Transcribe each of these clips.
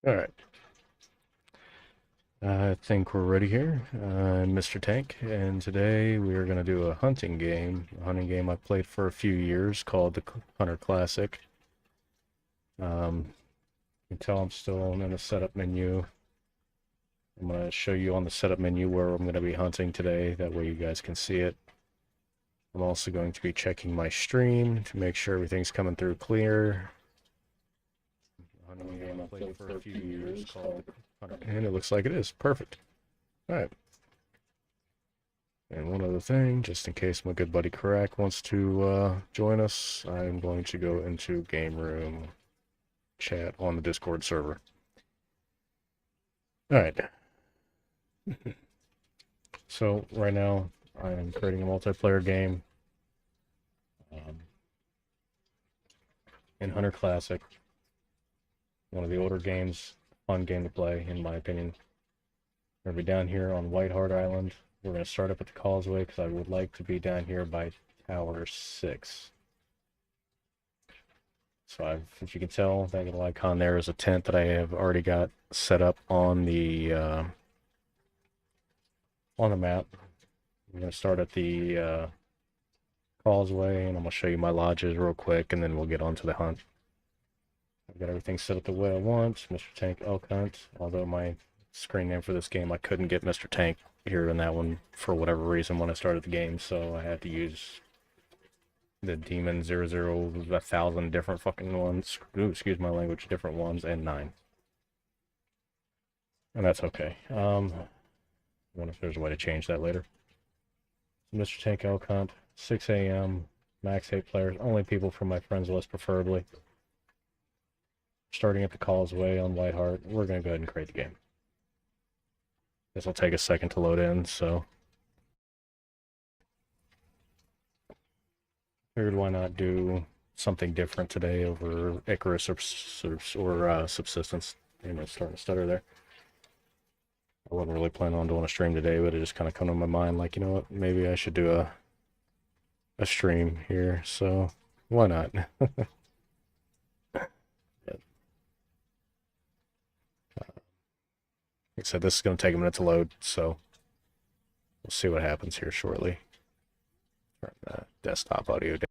Alright, I think we're ready here. I'm Mr. Tank, and today we are going to do a hunting game I've played for a few years called the Hunter Classic. You can tell I'm still in the setup menu. I'm going to show you on the setup menu where I'm going to be hunting today, that way you guys can see it. I'm also going to be checking my stream to make sure everything's coming through clear. Hunting game I've played for a few years called Hunter, and it looks like it is. Perfect. Alright. And one other thing, just in case my good buddy Karak wants to join us, I'm going to go into game room chat on the Discord server. Alright. So, right now, I am creating a multiplayer game in Hunter Classic. One of the older games, fun game to play, in my opinion. We're going to be down here on Whiteheart Island. We're going to start up at the causeway because I would like to be down here by Tower 6. So if you can tell, that little icon there is a tent that I have already got set up on the map. I'm going to start at the causeway, and I'm going to show you my lodges real quick, and then we'll get on to the hunt. I've got everything set up the way I want. Mr. Tank Elk Hunt, although my screen name for this game, I couldn't get Mr. Tank here in that one for whatever reason when I started the game, so I had to use the Demon 00, 1,000 different fucking ones. Ooh, excuse my language, different ones, and 9. And that's okay. I wonder if there's a way to change that later. Mr. Tank Elk Hunt, 6 a.m., max 8 players, only people from my friends list preferably. Starting at the causeway on Whiteheart, we're going to go ahead and create the game. This will take a second to load in, so figured why not do something different today over Icarus or Subsistence. You know, starting to stutter there. I wasn't really planning on doing a stream today, but it just kind of come to my mind, like, you know what, maybe I should do a stream here, so why not? Like I said, this is going to take a minute to load, so we'll see what happens here shortly. Turn the desktop audio down.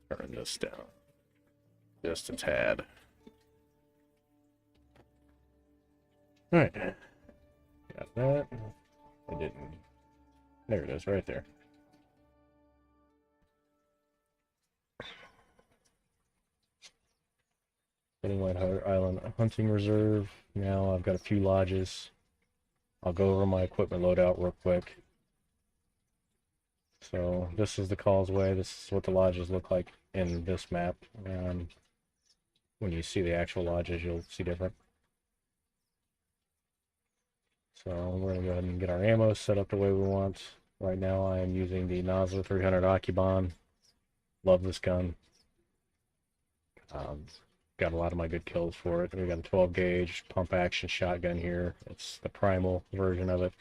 Turn this down just a tad. Alright. Got that. I didn't. There it is, right there. Whiteheart Island Hunting Reserve. Now I've got a few lodges. I'll go over my equipment loadout real quick. So this is the causeway. This is what the lodges look like in this map. When you see the actual lodges, you'll see different. So we're going to go ahead and get our ammo set up the way we want. Right now I am using the Nosler 300 Occubon. Love this gun. Got a lot of my good kills for it. We got a 12 gauge pump action shotgun here. It's the primal version of it.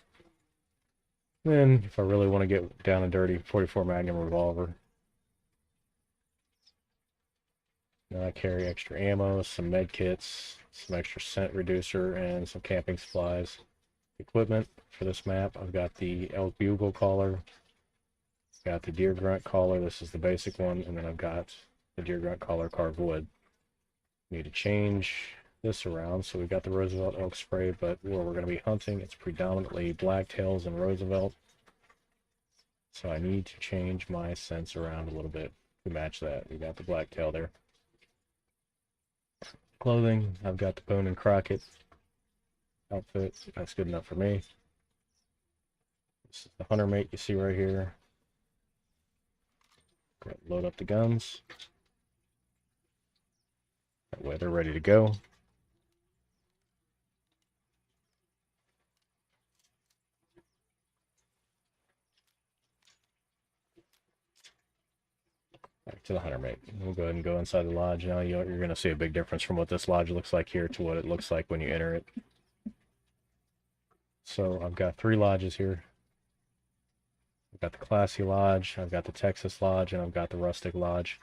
Then, if I really want to get down and dirty, 44 Magnum revolver. Now I carry extra ammo, some med kits, some extra scent reducer, and some camping supplies. Equipment for this map, I've got the elk bugle collar, got the deer grunt collar, this is the basic one, and then I've got the deer grunt collar carved wood. Need to change this around, so we've got the Roosevelt elk spray, but where we're going to be hunting, it's predominantly blacktails and Roosevelt. So I need to change my scents around a little bit to match that. We got the blacktail there. Clothing, I've got the Boone and Crockett outfit. That's good enough for me. This is the hunter mate you see right here. Load up the guns. That way they're ready to go. Back to the hunter mate. We'll go ahead and go inside the lodge. Now you're going to see a big difference from what this lodge looks like here to what it looks like when you enter it. So I've got 3 lodges here. got the Classy Lodge, I've got the Texas Lodge, and I've got the Rustic Lodge.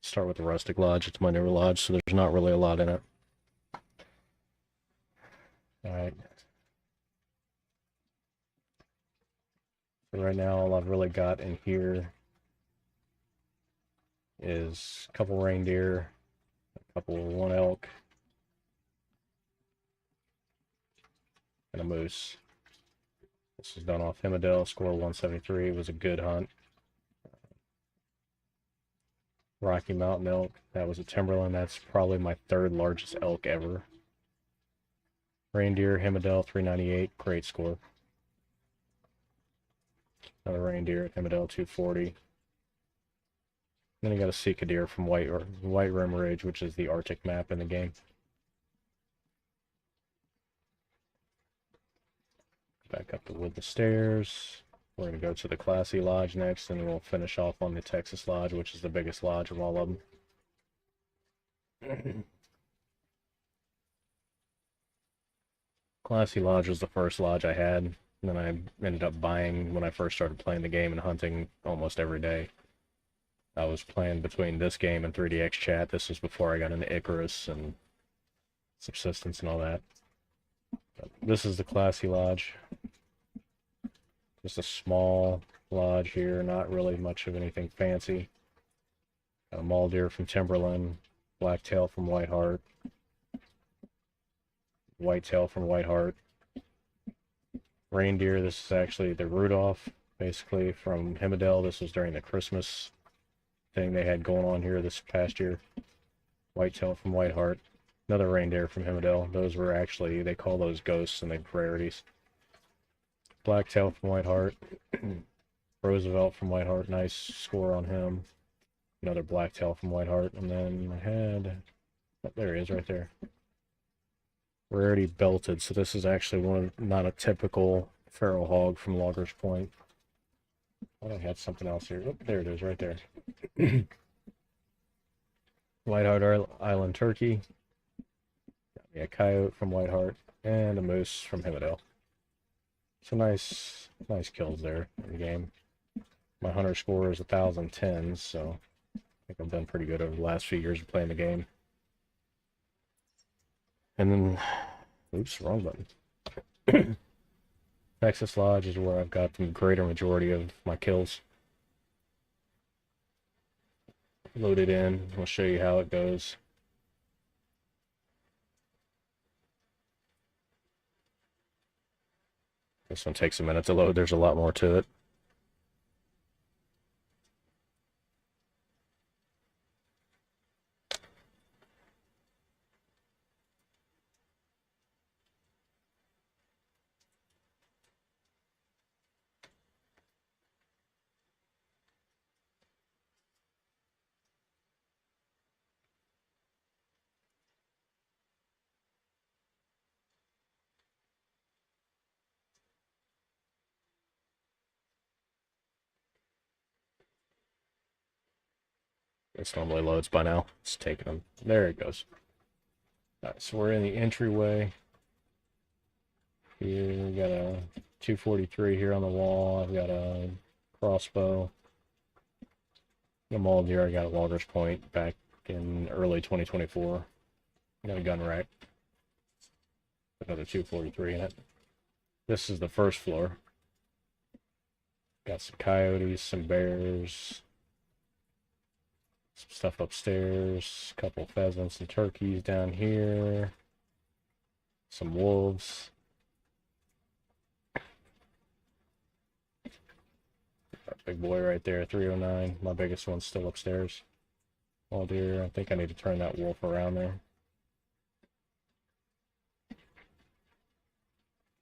Start with the Rustic Lodge. It's my newer lodge, so there's not really a lot in it. Alright. So right now, all I've really got in here is a couple reindeer, one elk, and a moose. This was done off Hemedale, score 173. It was a good hunt. Rocky Mountain elk, that was a Timberland. That's probably my third largest elk ever. Reindeer, Hemedale, 398, great score. Another reindeer at Hemedale, 240. Then you got a Sika deer from White Rim Ridge, which is the Arctic map in the game. Back up the wooden stairs. We're going to go to the Classy Lodge next, and we'll finish off on the Texas Lodge, which is the biggest lodge of all of them. Classy Lodge was the first lodge I had, and then I ended up buying when I first started playing the game and hunting almost every day. I was playing between this game and 3DX Chat. This was before I got into Icarus and Subsistence and all that. But this is the Classy Lodge. Just a small lodge here, not really much of anything fancy. Got a mall deer from Timberland, blacktail from Whiteheart, whitetail from Whiteheart. Reindeer, this is actually the Rudolph, basically from Hemedale. This was during the Christmas thing they had going on here this past year. Whitetail from Whiteheart. Another reindeer from Hemedale. Those were actually, they call those ghosts and they're rarities. Blacktail from Whiteheart. Roosevelt from Whiteheart. Nice score on him. Another blacktail from Whiteheart. And then I had, oh, there he is right there. Rarity belted. So this is actually not a typical feral hog from Loggers Point. I had something else here. Oh, there it is right there. Whiteheart Island turkey. Got me a coyote from Whiteheart and a moose from Hemedale. So nice kills there in the game. My hunter score is 1,010, so I think I've done pretty good over the last few years of playing the game. And then, oops, wrong button. Texas Lodge is where I've got the greater majority of my kills. Loaded in. I'll show you how it goes. This one takes a minute to load. There's a lot more to it. This normally loads by now. It's taking them. There it goes. Alright, so we're in the entryway. Here we got a 243 here on the wall. I've got a crossbow. The mall deer I got at Loggers Point back in early 2024. I got a gun rack. Another 243 in it. This is the first floor. Got some coyotes, some bears, some stuff upstairs, a couple pheasants and turkeys down here, some wolves. Our big boy right there, 309. My biggest one's still upstairs. Oh dear, I think I need to turn that wolf around there.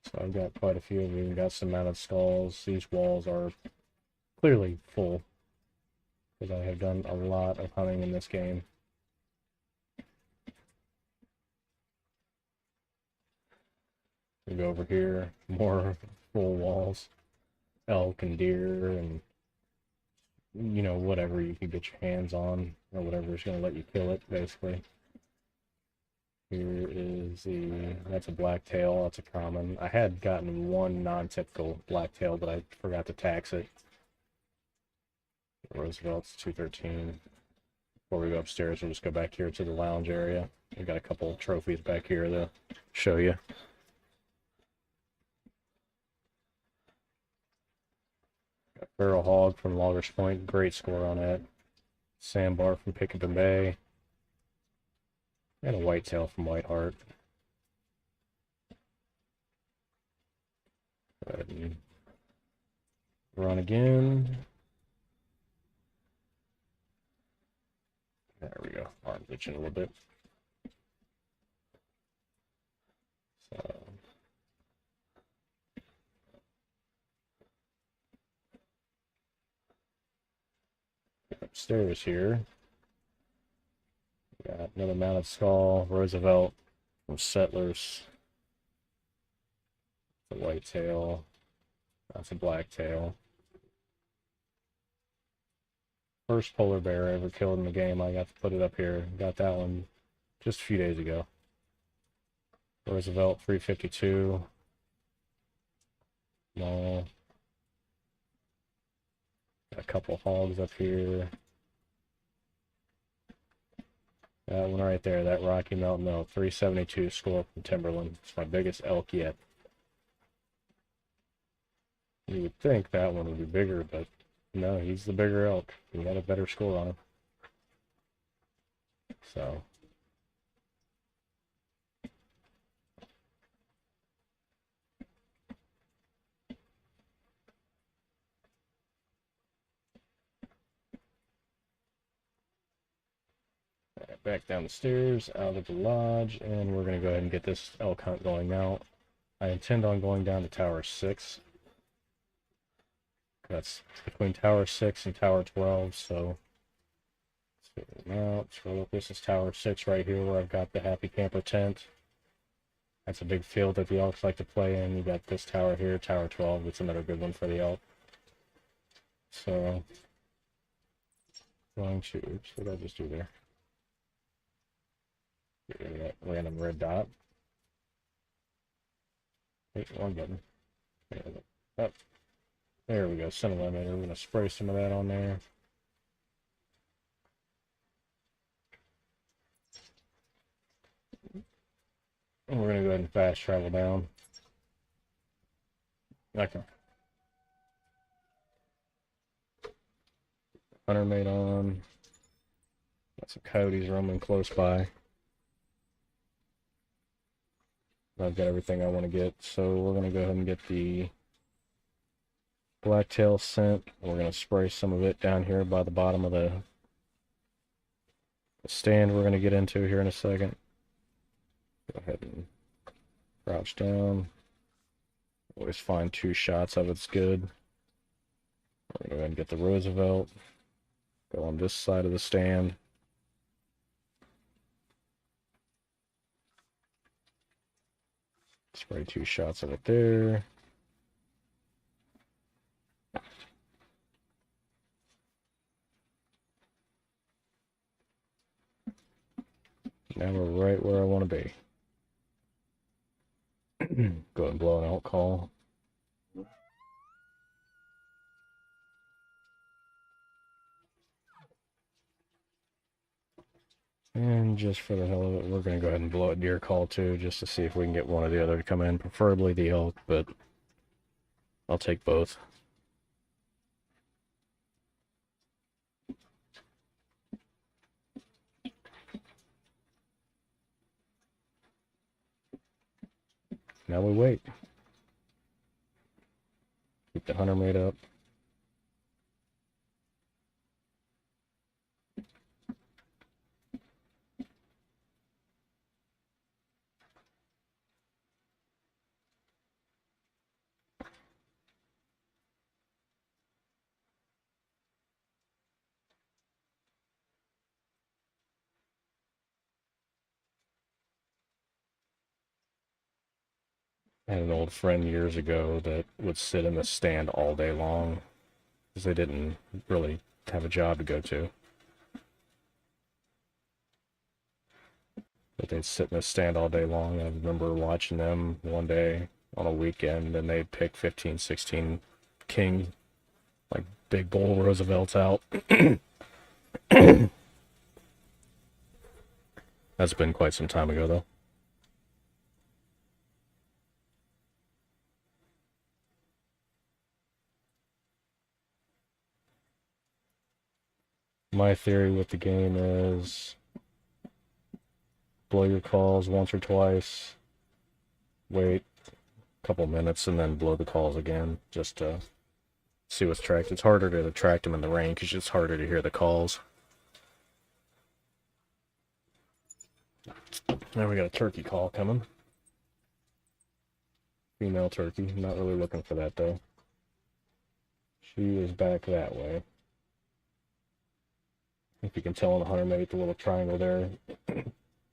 So I've got quite a few of them. Got some mounted skulls. These walls are clearly full, because I have done a lot of hunting in this game. We go over here, more full walls. Elk and deer and, you know, whatever you can get your hands on, or whatever is going to let you kill it, basically. Here is that's a blacktail, that's a common. I had gotten one non-typical blacktail, but I forgot to tax it. Roosevelt's 213. Before we go upstairs, we'll just go back here to the lounge area. We got a couple trophies back here to show you. Got Barrel Hog from Loggers Point, great score on that. Sandbar from Pickerington Bay. And a whitetail from Whiteheart. Go ahead and run again. There we go. Arm's itching a little bit. So upstairs here. Got another mounted skull, Roosevelt from Settlers. The whitetail. That's a blacktail. First polar bear I ever killed in the game. I got to put it up here. Got that one just a few days ago. Roosevelt 352. No. Got a couple hogs up here. That one right there, that Rocky Mountain elk, 372 score from Timberland. It's my biggest elk yet. You would think that one would be bigger, but no, he's the bigger elk. He had a better score on him. So. Right, back down the stairs, out of the lodge, and we're going to go ahead and get this elk hunt going now. I intend on going down to Tower 6. That's between Tower 6 and Tower 12, so let's figure it out. So this is Tower 6 right here where I've got the Happy Camper tent. That's a big field that the elks like to play in. You got this tower here, Tower 12. That's another good one for the elk. So, going to, oops, what did I just do there? Get rid of that random red dot. Wait, wrong button. Up. There we go, scent eliminator. We're going to spray some of that on there. And we're going to go ahead and fast travel down. Okay. Hunter mate on. Got some coyotes roaming close by. I've got everything I want to get, so we're going to go ahead and get the blacktail scent. We're going to spray some of it down here by the bottom of the stand we're going to get into here in a second. Go ahead and crouch down. Always find 2 shots of it's good. We're going to go ahead and get the Roosevelt. Go on this side of the stand. Spray 2 shots of it there. Now we're right where I want to be. Go ahead and blow an elk call. And just for the hell of it, we're going to go ahead and blow a deer call too, just to see if we can get one or the other to come in. Preferably the elk, but I'll take both. Now we wait. Keep the hunter mate up. I had an old friend years ago that would sit in the stand all day long because they didn't really have a job to go to. But they'd sit in the stand all day long. I remember watching them one day on a weekend, and they'd pick 15, 16 king, like Big Bull Roosevelt's out. That's been quite some time ago, though. My theory with the game is blow your calls once or twice, wait a couple minutes, and then blow the calls again, just to see what's tracked. It's harder to track them in the rain because it's harder to hear the calls. Now we got a turkey call coming. Female turkey. Not really looking for that, though. She is back that way. If you can tell on the hunter mate, the little triangle there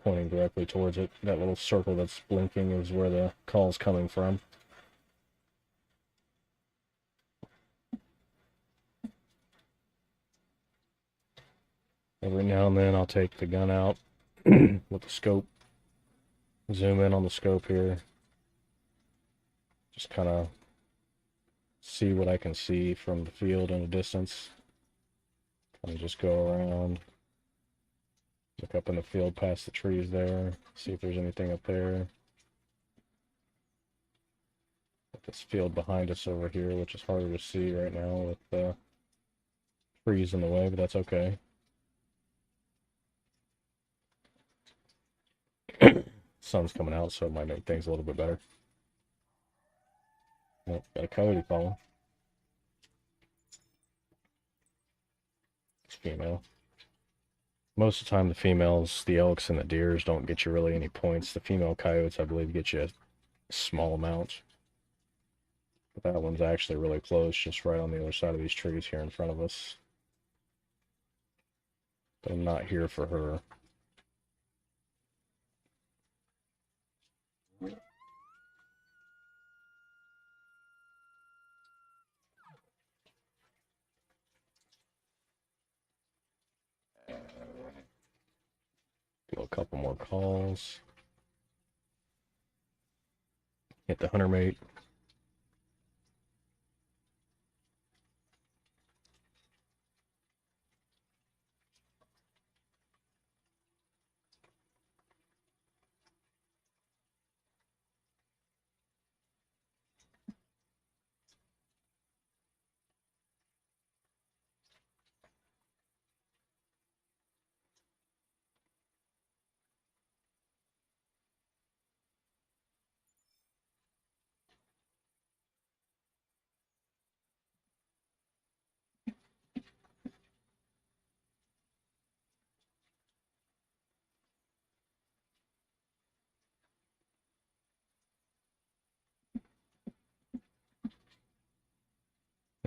pointing directly towards it. That little circle that's blinking is where the call's coming from. Every now and then I'll take the gun out with the scope, zoom in on the scope here, just kind of see what I can see from the field in a distance. Kind of just go around, look up in the field past the trees there, see if there's anything up there. This field behind us over here, which is harder to see right now with the trees in the way, but that's okay. Sun's coming out, so it might make things a little bit better. Oh, got a coyote calling. It's female. Most of the time, the females, the elks and the deers, don't get you really any points. The female coyotes, I believe, get you a small amount. But that one's actually really close, just right on the other side of these trees here in front of us. But I'm not here for her. Do a couple more calls. Hit the hunter mate.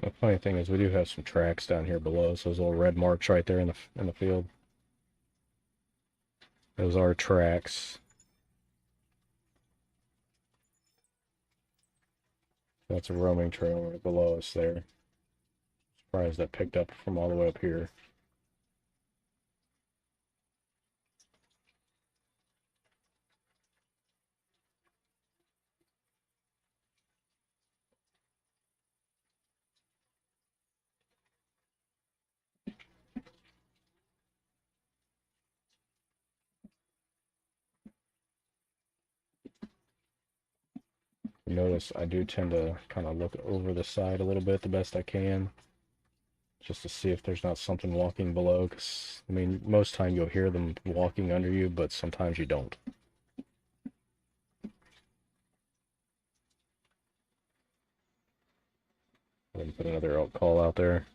The funny thing is we do have some tracks down here below, so those little red marks right there in the field. Those are tracks. That's a roaming trail right below us there. Surprised that picked up from all the way up here. Notice I do tend to kind of look over the side a little bit the best I can, just to see if there's not something walking below, because, I mean, most time you'll hear them walking under you, but sometimes you don't. Then put another elk call out there.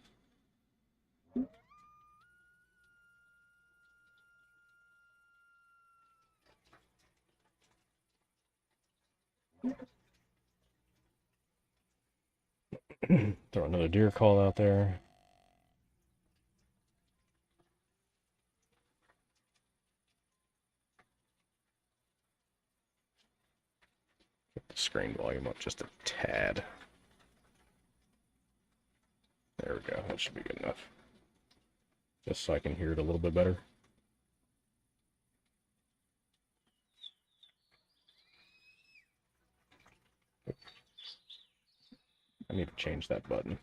Throw another deer call out there. Get the screen volume up just a tad. There we go. That should be good enough. Just so I can hear it a little bit better. I need to change that button.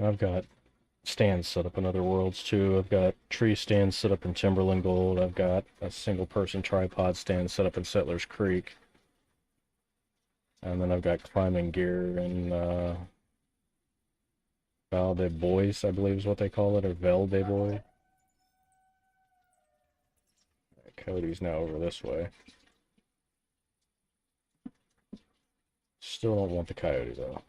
I've got stands set up in other worlds too. I've got tree stands set up in Timberland Gold. I've got a single person tripod stand set up in Settlers Creek. And then I've got climbing gear in Val de Bois, I believe is what they call it, or Vel de Bois. Cody's now over this way. Still don't want the coyote though.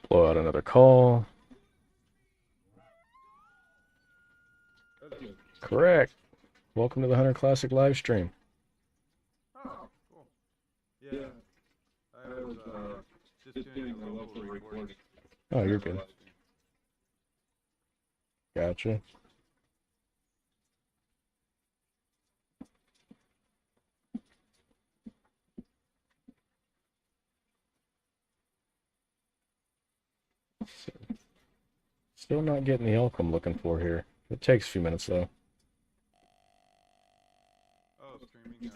Blow out another call. Correct. Welcome to the Hunter Classic live stream. Oh, cool. Yeah, I was just doing a local recording. Oh, you're good. Gotcha. Still not getting the elk I'm looking for here. It takes a few minutes though. Oh, streaming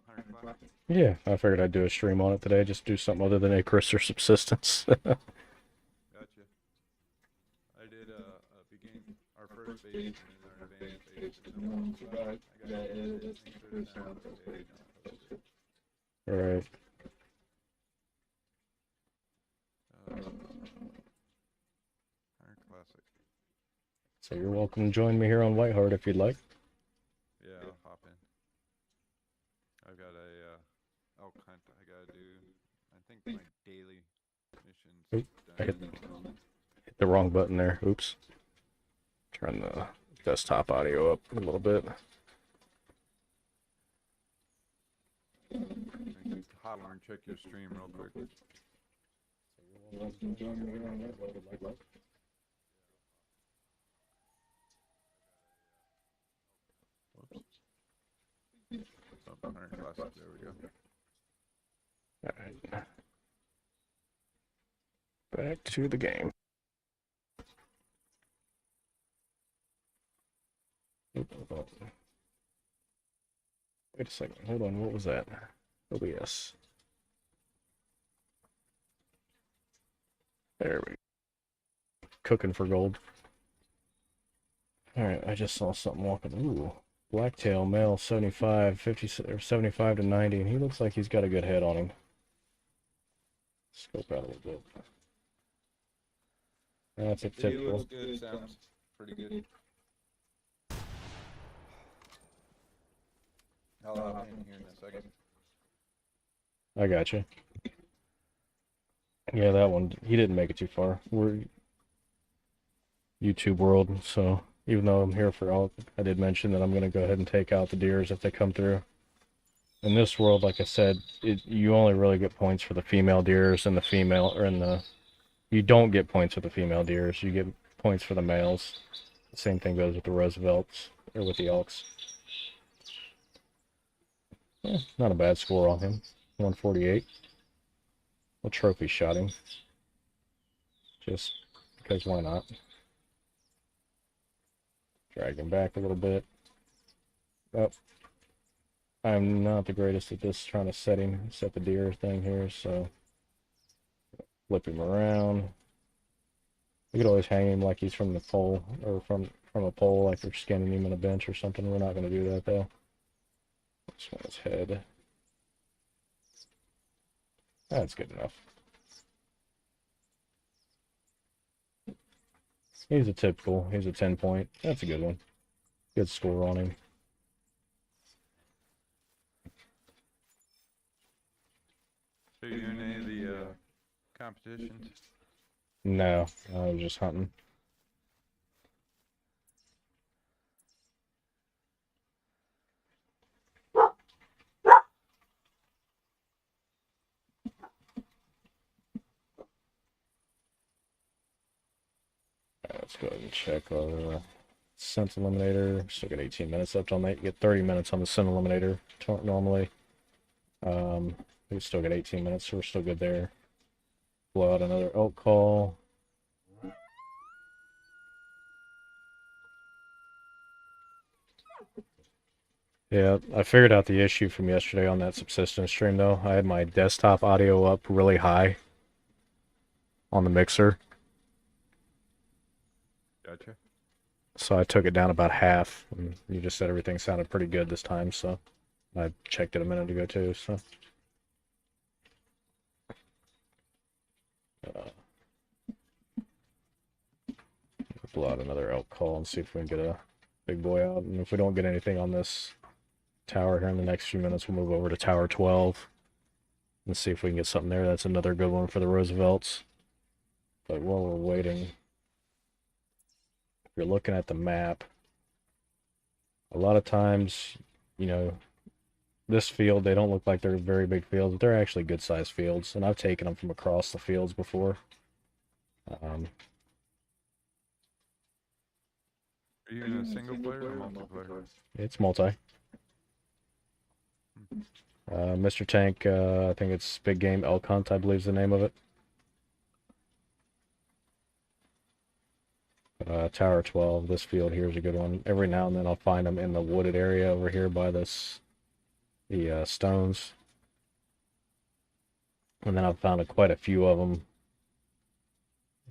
Hunter Classic. Yeah, I figured I'd do a stream on it today. Just do something other than Icarus or Subsistence. Gotcha. I did begin our first base and then our advanced base. I got to edit it. Make sure the sound's okay. All right. Hunter Classic. So you're welcome to join me here on Whiteheart if you'd like. Yeah, I'll hop in. I've got a elk hunt I gotta do. I think my daily missions. Oop, I hit the wrong button there. Oops. Turn the desktop audio up a little bit. Hop on and check your stream real quick. Oh, Hunter Classic, there we go. All right. Back to the game. Wait a second. Hold on. What was that? OBS. There we go. Cooking for gold. Alright, I just saw something walking. Ooh. Blacktail male 75, 50 or 75 to 90, and he looks like he's got a good head on him. Scope out a little bit. That's a typical. Looks good, sounds pretty good. I'll hop in here in a second. I got you. Yeah, that one, he didn't make it too far. We're YouTube world, so even though I'm here for all, I did mention that I'm going to go ahead and take out the deers if they come through. In this world, like I said, you only really get points for the female deers and the female, or in the, you don't get points for the female deers, you get points for the males. The same thing goes with the Roosevelts, or with the elks. Not a bad score on him, 148. What trophy shot him? Just because why not? Drag him back a little bit. Oh, I'm not the greatest at this, trying to set the deer thing here, so flip him around. You could always hang him like he's from the pole, or from a pole, like they're skinning him on a bench or something. We're not going to do that though. Just want his head. That's good enough. He's a 10 point. That's a good one. Good score on him. competitions? No, I was just hunting. Let's go ahead and check our scent eliminator. Still got 18 minutes left on that. You get 30 minutes on the scent eliminator normally. We still got 18 minutes, so we're still good there. Blow out another elk call. Yeah, I figured out the issue from yesterday on that subsistence stream, though. I had my desktop audio up really high on the mixer, Gotcha. so I took it down about half, and you just said everything sounded pretty good this time, so I checked it a minute ago, too, so... Blow out another elk call and see if we can get a big boy out, and if we don't get anything on this tower here in the next few minutes, we'll move over to Tower 12 and see if we can get something there. That's another good one for the Roosevelts. But while we're waiting, if you're looking at the map, a lot of times, you know, this field, they don't look like they're very big fields, but they're actually good sized fields, and I've taken them from across the fields before. Are you in a single player or multiplayer? It's multi. Mr. Tank, I think it's Big Game Elk Hunt, I believe is the name of it. Tower 12, this field here is a good one. Every now and then I'll find them in the wooded area over here by the stones. And then I've found quite a few of them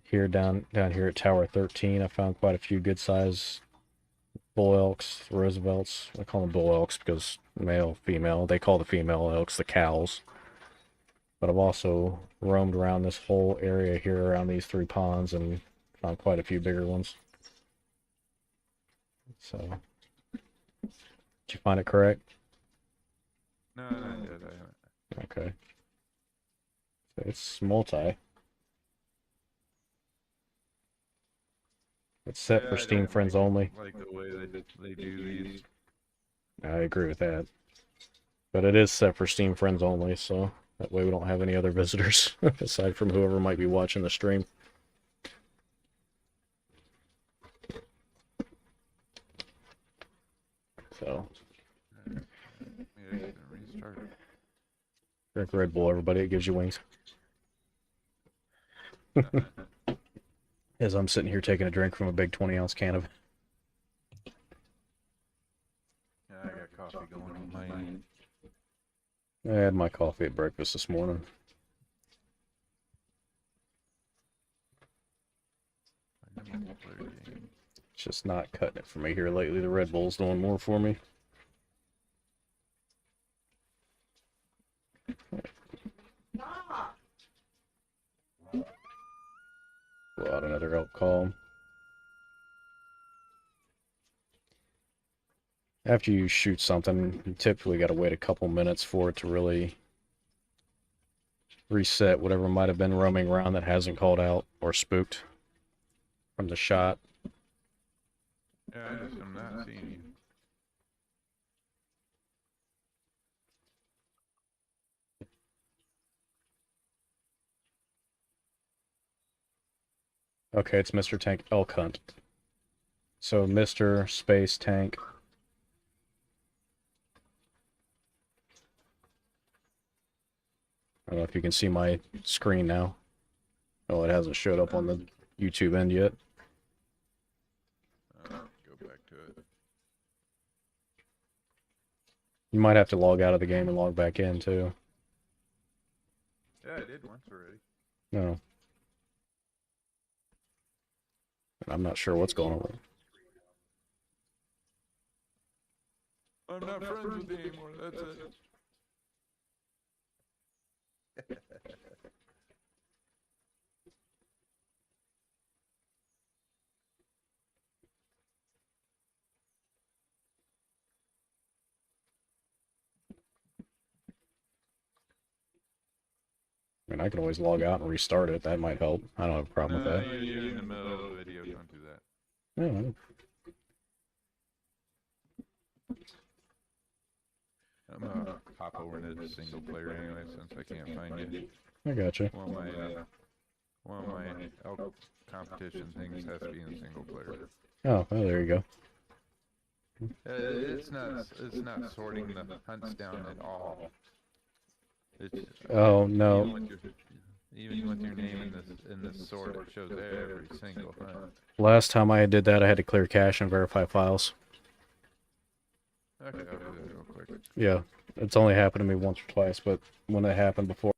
here down here at Tower 13. I found quite a few good size bull elks, Roosevelts. I call them bull elks because male, female. They call the female elks the cows. But I've also roamed around this whole area here around these three ponds and found quite a few bigger ones. So, did you find it correct? No, not yet. I haven't. Okay. It's multi. It's set for I Steam don't friends only. like the way they do these. I agree with that. But it is set for Steam friends only, so that way we don't have any other visitors aside from whoever might be watching the stream. So, Maybe I can restart. drink Red Bull, everybody. It gives you wings. As I'm sitting here taking a drink from a big 20-ounce can of. Yeah, I got coffee going on my end. I had my coffee at breakfast this morning. It's just not cutting it for me here lately. The Red Bull's doing more for me. Blow out another elk call. After you shoot something, you typically got to wait a couple minutes for it to really reset whatever might have been roaming around that hasn't called out or spooked from the shot. Yeah, I just am not seeing you. Okay, it's Mr. Tank Elk Hunt. So Mr. Space Tank. I don't know if you can see my screen now. Oh, it hasn't showed up on the YouTube end yet. Go back to it. You might have to log out of the game and log back in too. Yeah, I did once already. No. I'm not sure what's going on. I'm not friends with you anymore, that's it. I mean, I could always log out and restart it. That might help. I don't have a problem No, with you're in the middle of the video. Don't do that. that. Yeah, I'm gonna hop over into single player anyway, since I can't find you. I gotcha. One of my elk competition things has to be in single player. Oh, well, there you go. It's not sorting the hunts down at all. It's Oh, no. even with your name in this sort, it shows every single hunt. Last time I did that, I had to clear cache and verify files. Okay, I'll do that real quick. Yeah, it's only happened to me once or twice, but when it happened before.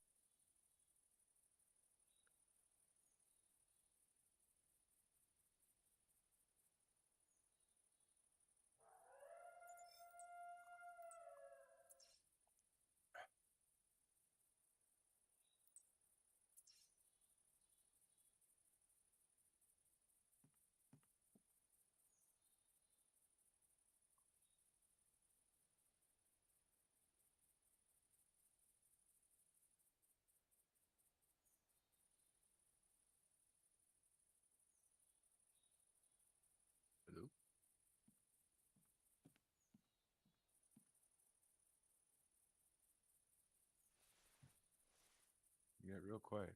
Hello? You got real quiet.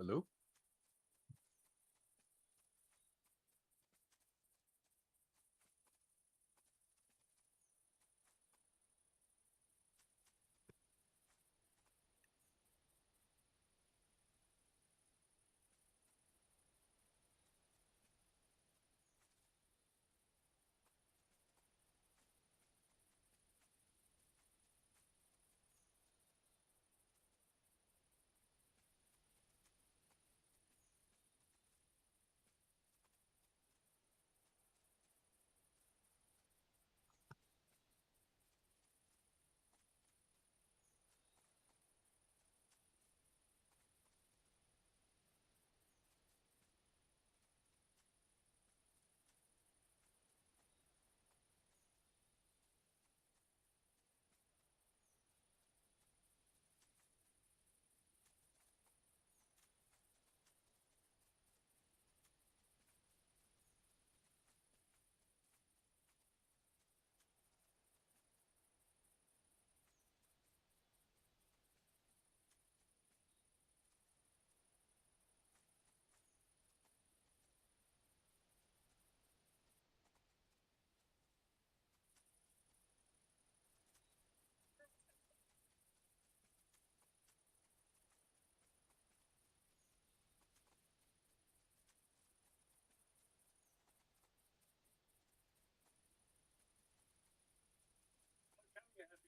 Hello?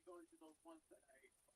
Going to those ones that I